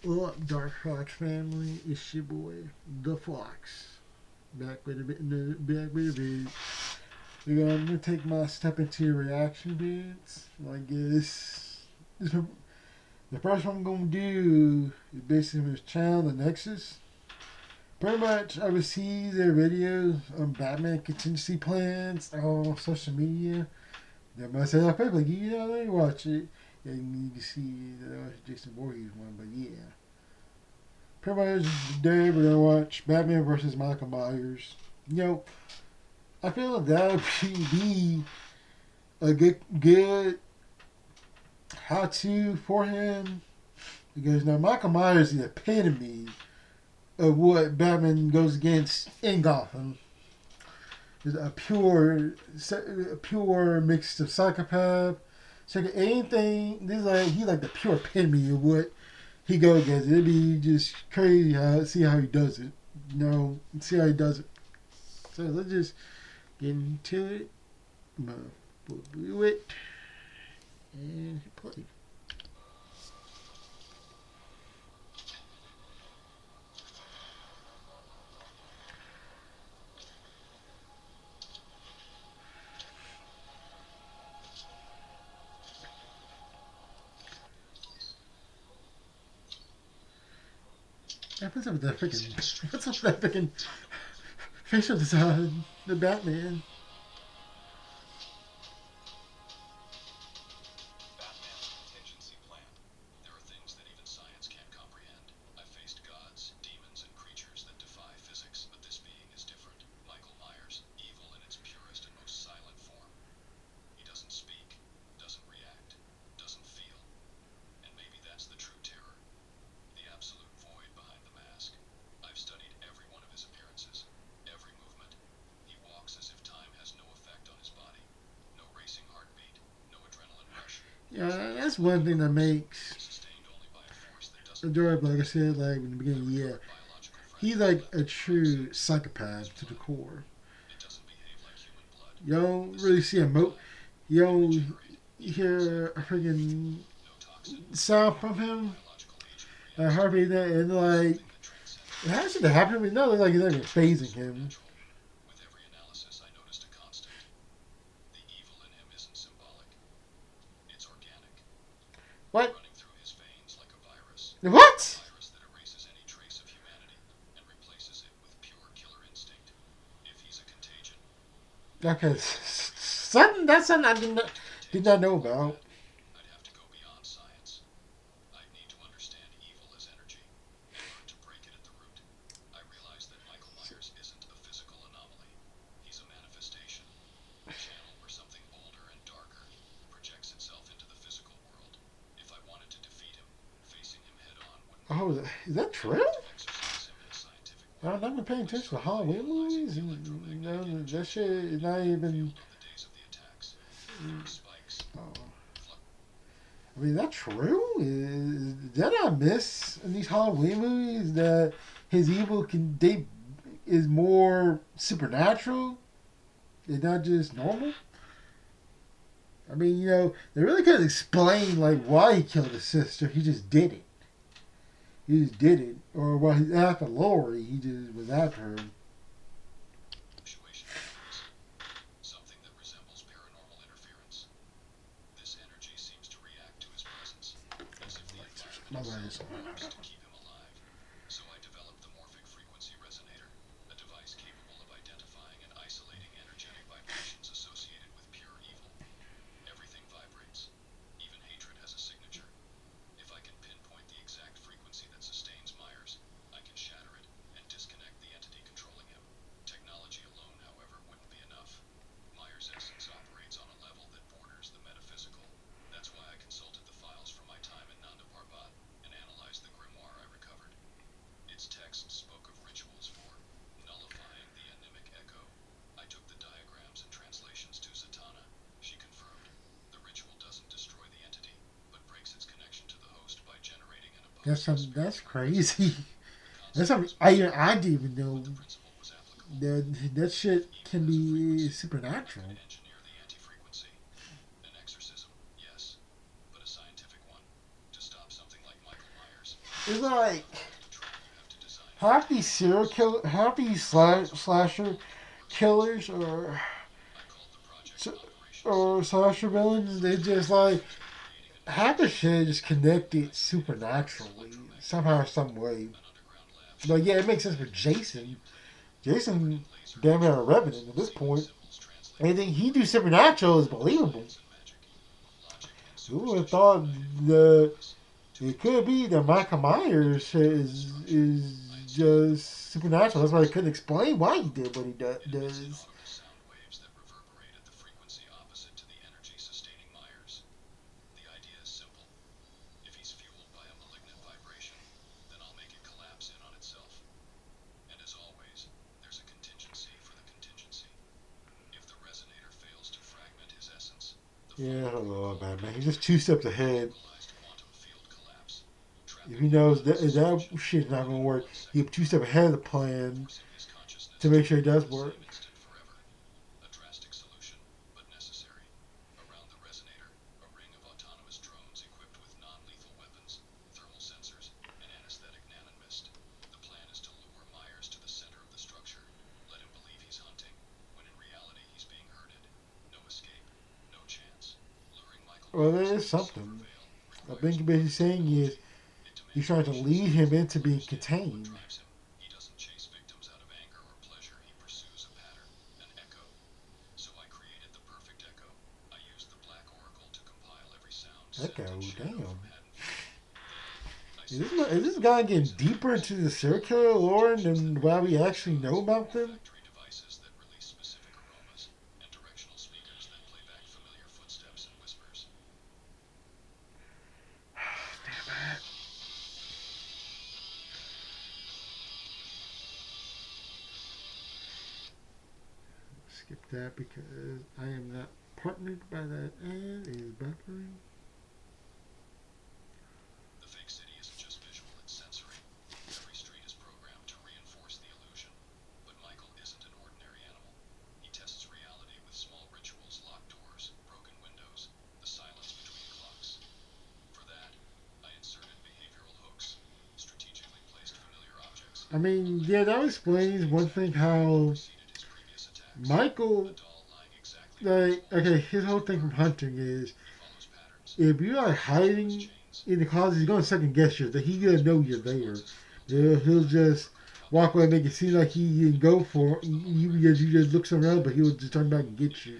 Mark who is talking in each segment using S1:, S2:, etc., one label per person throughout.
S1: up, Dark Fox family? It's your boy, the Fox. Back with a bit, back with a vid. I'm gonna take my step into your reaction vids. I guess the first one I'm gonna do is basically his channel, the Nexus. Pretty much, I would see their videos on Batman contingency plans on social media. They might say, "I like, let me watch it." Yeah, you need to see the Jason Voorhees one, but yeah. Pretty much today we're gonna watch Batman versus Michael Myers. You know, I feel like that would be a good how to for him because now Michael Myers is the epitome of what Batman goes against in Gotham. Is a pure mix of psychopath. So anything, this is like he's like the pure epitome of what he goes against. It'd be just crazy see how he does it. See how he does it. So let's just get into it. We'll do it and hit play. What's up with that freaking? What's up with that freaking facial design? The Batman. Yeah, that's one thing that makes enjoyable. Like I said, like in the beginning, yeah, he's like a true psychopath to the core. You don't really see you don't hear a freaking sound from him. Harvey that and like it has to happen. We know like he's not even phasing him. What? What? Okay, something that's something I did not know about. Oh, is that true? I've never been paying attention to Halloween movies, and that shit is not even. Oh. I mean, is that true? Did I miss in these Halloween movies that his evil is more supernatural? It's not just normal. I mean, they really couldn't explain like why he killed his sister. He just did it. He just did it, or while he's after Lori, he just was after her. My bad. That's crazy. That's something I didn't even know that shit can be supernatural. it's like half these slasher killers or slasher villains. They just like half the shit is connected supernaturally somehow, some way. But yeah, it makes sense for Jason. Jason, damn near a revenant at this point. Anything he do supernatural is believable. Who would have thought the it could be that Michael Myers is just supernatural. That's why he couldn't explain why he did what he does. Yeah, I don't know about man. He's just two steps ahead. If he knows that shit's not gonna work, he's two steps ahead of the plan to make sure it does work. Well, that is something. I think what he's saying is he's trying to lead him into being contained. Echo, damn. Is this guy getting deeper into the serial killer lore than what we actually know about them? Damn it. Skip that because I am not partnered by that ad. It is buffering. I mean, yeah, that explains one thing how Michael, like, okay, his whole thing from hunting is if you are hiding in the closet, he's gonna second guess you. That he's gonna know you're there. He'll just walk away, make it seem like he didn't go for you just look around, but he'll just turn back and get you.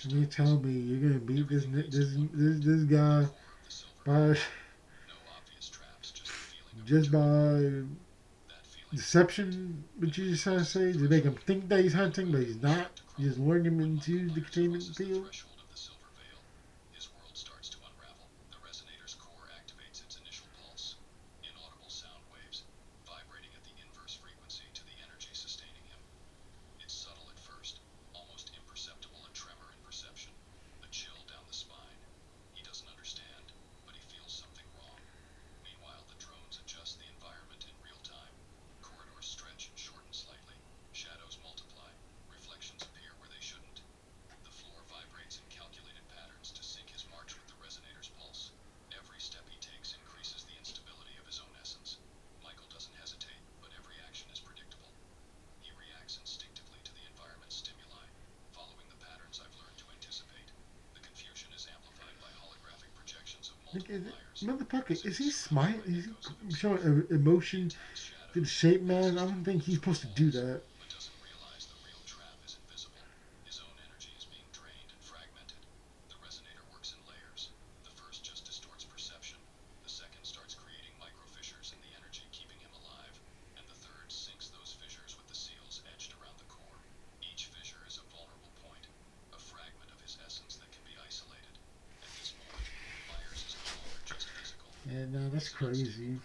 S1: And you tell me you're gonna beat this guy by just by deception, what you just trying to say, to make him think that he's hunting, but he's not. You just luring him into the containment field. Like, motherfucker, is he smiling? Is he showing emotion to the shape man? I don't think he's supposed to do that. And that's crazy.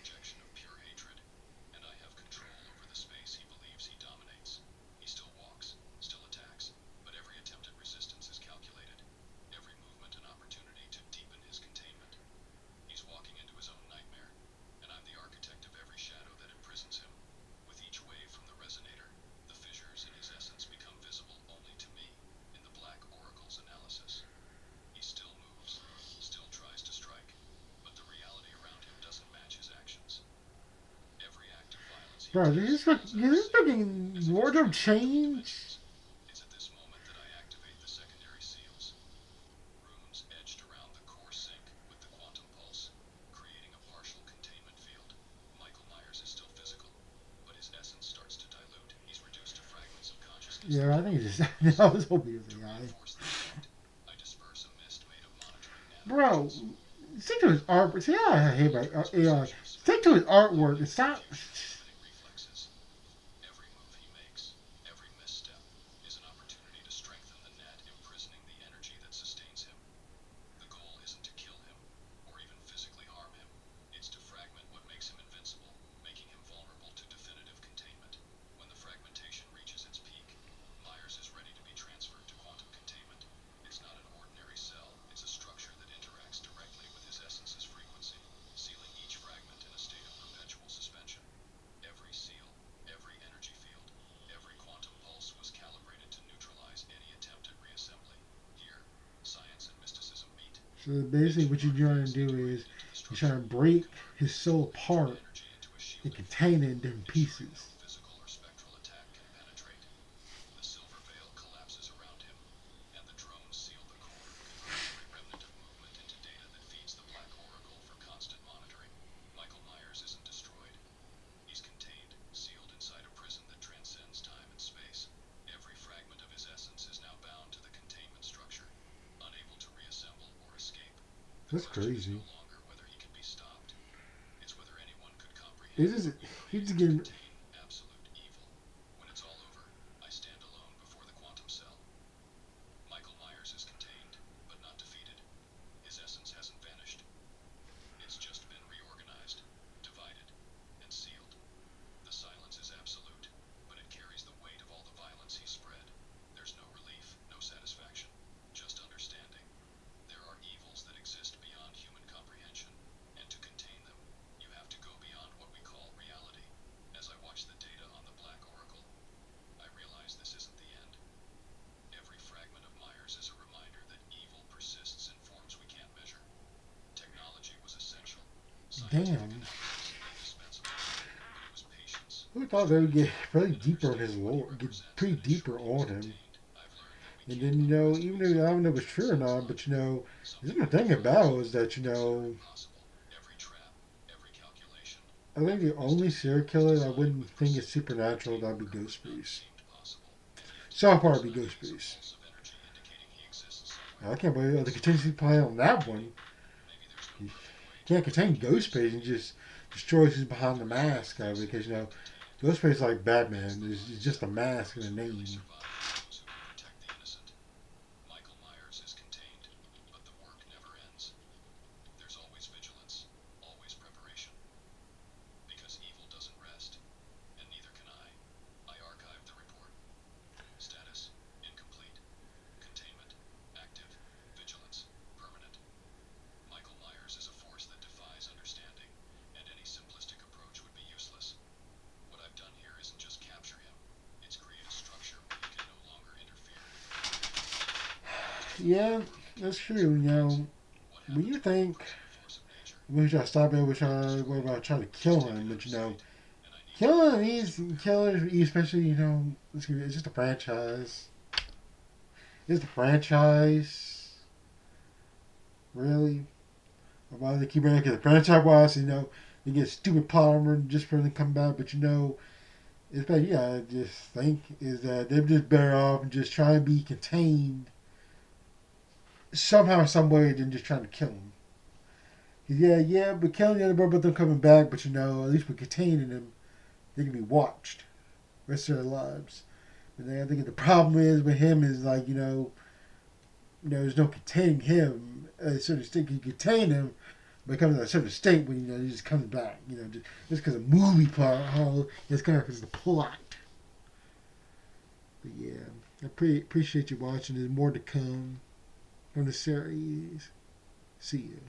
S1: Bro, this fucking wardrobe change.
S2: It's at this moment that I activate the secondary seals. Runes etched around the core sink with the quantum pulse, creating a partial containment field. Michael Myers is still physical, but his essence starts to dilute. He's reduced to fragments of consciousness.
S1: Yeah, I think it's just. I was hoping it was
S2: To
S1: a guy.
S2: reinforce the effect, I disperse a mist made of monitoring
S1: Bro,
S2: nanoparticles.
S1: stick to his artwork. See, I hate my
S2: Monitoring's
S1: AI.
S2: precision
S1: Stick to
S2: slipped,
S1: his artwork and
S2: eliminating
S1: stop.
S2: Myers' limiting reflexes. Every move he makes, every misstep, is an opportunity to strengthen the net imprisoning the energy that sustains him. The goal isn't to kill him, or even physically harm him. It's to fragment what makes him invincible, making him vulnerable to definitive containment. When the fragmentation reaches its peak, Myers is ready to be transferred to quantum containment. It's not an ordinary cell, it's a structure that interacts directly with his essence's frequency, sealing each fragment in a state of perpetual suspension. Every seal, every energy field, every quantum pulse was calibrated to neutralize any attempt at reassembly. Here, science and mysticism meet.
S1: So basically, what you're trying to do is you're trying to break his soul apart and contain it in different pieces.
S2: Physical or spectral attack can penetrate. The silver veil collapses around him, and the drones seal the core, converting every remnant of movement into data that feeds the Black Oracle for constant monitoring. Michael Myers isn't destroyed. He's contained, sealed inside a prison that transcends time and space. Every fragment of his essence is now bound to the containment structure, unable to reassemble or escape. The
S1: That's
S2: question is
S1: crazy.
S2: no longer whether he can be stopped. It's whether anyone could comprehend
S1: It is.
S2: what will
S1: He's
S2: remain to
S1: getting.
S2: contain absolute evil. When it's all over, I stand alone before the quantum cell. Michael Myers is contained, but not defeated. His essence hasn't vanished. It's just been reorganized, divided, and sealed. The silence is absolute, but it carries the weight of all the violence he spread. There's no relief, no satisfaction, just understanding. There are evils that exist beyond human comprehension, and to contain them, you have to go beyond what we call reality. As I watch the data on the Black Oracle, I realize this isn't the end. Every fragment of Myers is a reminder that evil persists in forms we can't measure. Technology was essential. Scientific
S1: Damn.
S2: analysis indispensable. But it was patience,
S1: Who thought they would
S2: strength,
S1: get pretty
S2: and
S1: deeper in his
S2: understanding what he
S1: lore, get
S2: represents
S1: pretty
S2: that
S1: deeper
S2: ensured he was
S1: on him.
S2: contained. I've learned that we
S1: And
S2: can't
S1: then even
S2: underestimate
S1: though I don't
S2: something
S1: know
S2: that
S1: if it's true or
S2: transcends
S1: not,
S2: life.
S1: but
S2: Some
S1: this is the
S2: people
S1: thing
S2: defy
S1: about
S2: logic,
S1: is that
S2: consider impossible. Every trap, every calculation,
S1: I think
S2: every
S1: the only
S2: misstep
S1: serial
S2: was
S1: killer that I
S2: designed
S1: wouldn't
S2: with
S1: think is
S2: precision to
S1: supernatural
S2: contain
S1: that'd be
S2: wherever none
S1: Ghostface.
S2: seemed possible. And yet,
S1: So far, it'd
S2: there's
S1: be
S2: an uneasy
S1: Ghostface.
S2: pulse of energy indicating he exists
S1: I
S2: somewhere.
S1: can't believe the
S2: Somewhere
S1: contingency
S2: in quantum
S1: plan on that
S2: reality.
S1: one.
S2: Maybe there's no
S1: You
S2: perfect way to
S1: can't contain
S2: eradicate
S1: Ghostface and
S2: his
S1: just destroys who's behind
S2: The
S1: the
S2: resolve
S1: mask of
S2: makes
S1: it
S2: him
S1: because
S2: more contained.
S1: Ghostface is like
S2: It's
S1: Batman.
S2: the
S1: It's just a
S2: mindset that
S1: mask and
S2: those
S1: a
S2: who really
S1: name.
S2: survive are those who can protect the innocent. Michael Myers is contained, but the work never ends. There's always vigilance, always preparation. Because evil doesn't rest, and neither can I. I archived the report. Status: incomplete. Containment: active. Vigilance: permanent. Michael Myers is a force that defies understanding, and any simplistic approach would be useless. What I've done here isn't just capture him, it's create a structure where he can no longer interfere with the work I began.
S1: Yeah, that's true.
S2: What
S1: When
S2: happened
S1: you
S2: to the
S1: think
S2: all-present force of nature?
S1: we try to stop it, we
S2: Evil
S1: try worry
S2: destroyed,
S1: about trying to
S2: just
S1: kill
S2: taken
S1: him,
S2: out
S1: but
S2: of sight, and I need to
S1: killing
S2: find
S1: him,
S2: ways to prepare for
S1: killers,
S2: it.
S1: especially it's just a franchise. It's the franchise, really. Why they keep making the franchise wise, they get stupid polymer just for them to come back, but it's like yeah, I just think is that they're just better off just trying to be contained somehow, some way than just trying to kill him. Yeah, but killing the other brother, but them coming back, but at least we're containing them. They can be watched the rest of their lives. But then I think the problem is with him is like there's no containing him. At a certain state, you contain him, but it comes to a certain state when he just comes back. Just because of movie plot, it's kind of because of the plot. But yeah, I appreciate you watching. There's more to come from the series. See you.